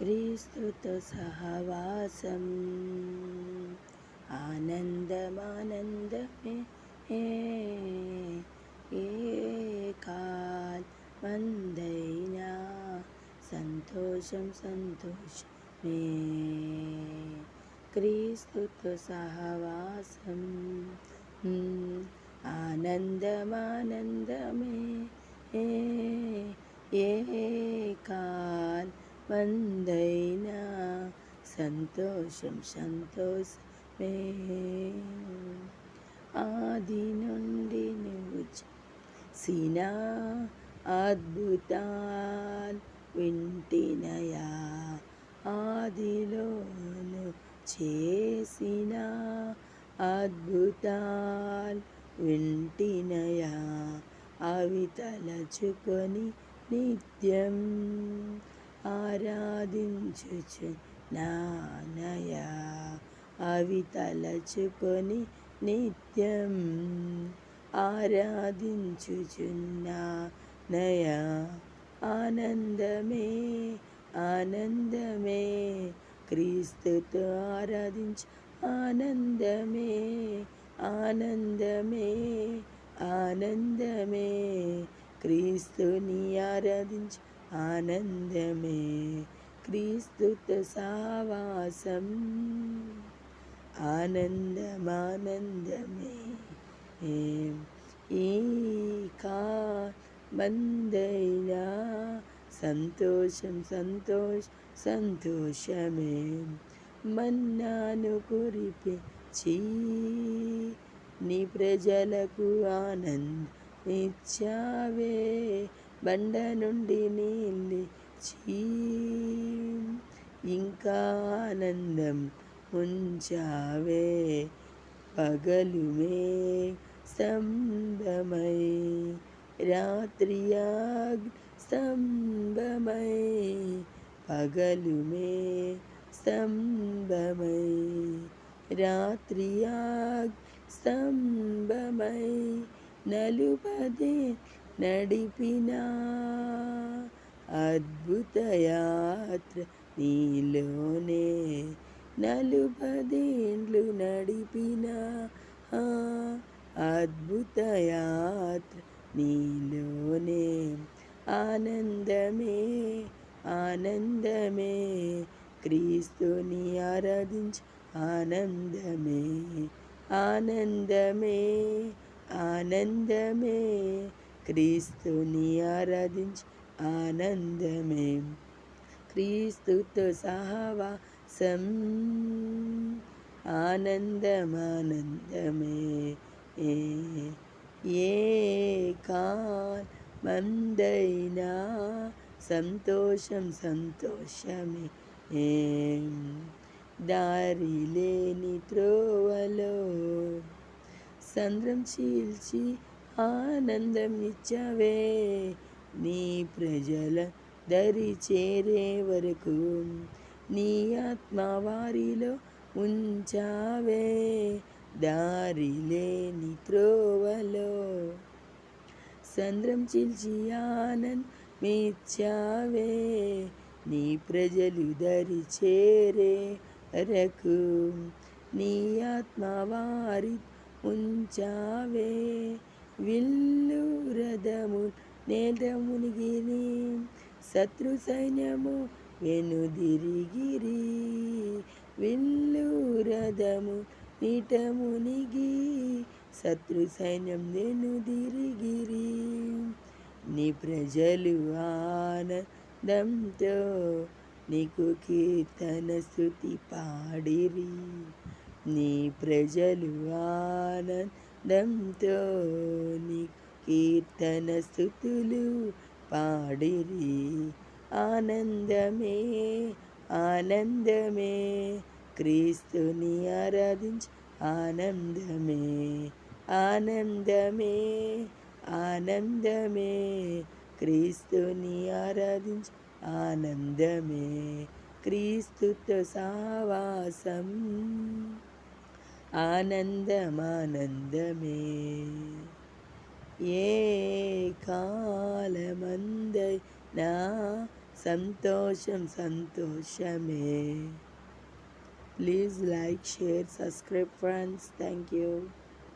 క్రీస్తుతో సహవాసం ఆనందమానందమే ఏ కాలమందైనా సంతోషం సంతోషమే క్రీస్తుతో సహవాసం ఆనందమానందమే ఏ కాలమందైనా సంతోషం సంతోషమే ఆది నుండి నువ్వు చేసిన అద్భుతాలు వింటినయా ఆదిలోను చేసిన అద్భుతాలు వింటినయా అవి తలచుకొని నిత్యం ఆరాధించుచు నానయా అవి తలచుకొని నిత్యం ఆరాధించుచున్నానయా ఆనందమే ఆనందమే క్రీస్తుతో ఆరాధించు ఆనందమే ఆనందమే ఆనందమే క్రీస్తుని ఆరాధించు ఆనందమే క్రీస్తుతో సహవాసం ఆనందమానందమే ఈ కాలమందైనా సంతోషం సంతోషమే మన్నాను కురిపించి నీ ప్రజలకు ఆనందించావే బండ నుండి నీళ్ళిచ్చి ఇంకా ఆనందం ఉంచావే పగలుమే స్తంభమై రాత్రియాగ్ స్తంభమై పగలుమే స్తంభమై రాత్రియాగ్ స్తంభమై నలుపదే నడిపిన అద్భుత యాత్ర నీలోనే నలుపదేండ్లు నడిపిన అద్భుత యాత్ర నీలోనే ఆనందమే ఆనందమే క్రీస్తుని ఆరాధించు ఆనందమే ఆనందమే ఆనందమే క్రీస్తుని ఆరాధించు ఆనందమే క్రీస్తుతో సహవాసం ఆనందమానందమే ఏ కాలమందైనా సంతోషం సంతోషమే దారి లేని త్రోవలో సంద్రం చీల్చి ఆనందం ఇచ్చావే నీ ప్రజల దరి చేరే వరకు నీ ఆత్మ వారిలో ఉంచావే దారి లేని త్రోవలో సంద్రం చీల్చి ఆనందమిచ్చావే నీ ప్రజలు దరి చేరే వరకు నీ ఆత్మ వారి ఉంచావే విల్లు రథము నేల మునిగిరి శత్రు సైన్యము వెనుదిరిగిరి విల్లు రథము నీట మునిగి శత్రు సైన్యం వెనుదిరిగిరి నీ ప్రజలు ఆనందంతో నీకు కీర్తన స్తుతి పాడిరి నీ ప్రజలు ఆనందంతో నీ కీర్తన స్తుతులు పాడిరి ఆనందమే ఆనందమే క్రీస్తుని ఆరాధించు ఆనందమే ఆనందమే ఆనందమే క్రీస్తుని ఆరాధించు ఆనందమే క్రీస్తుతో సహవాసం ఆనందమానందమే ఏ కాలమందైనా సంతోషం సంతోషమే. Please like, share, subscribe friends. Thank you.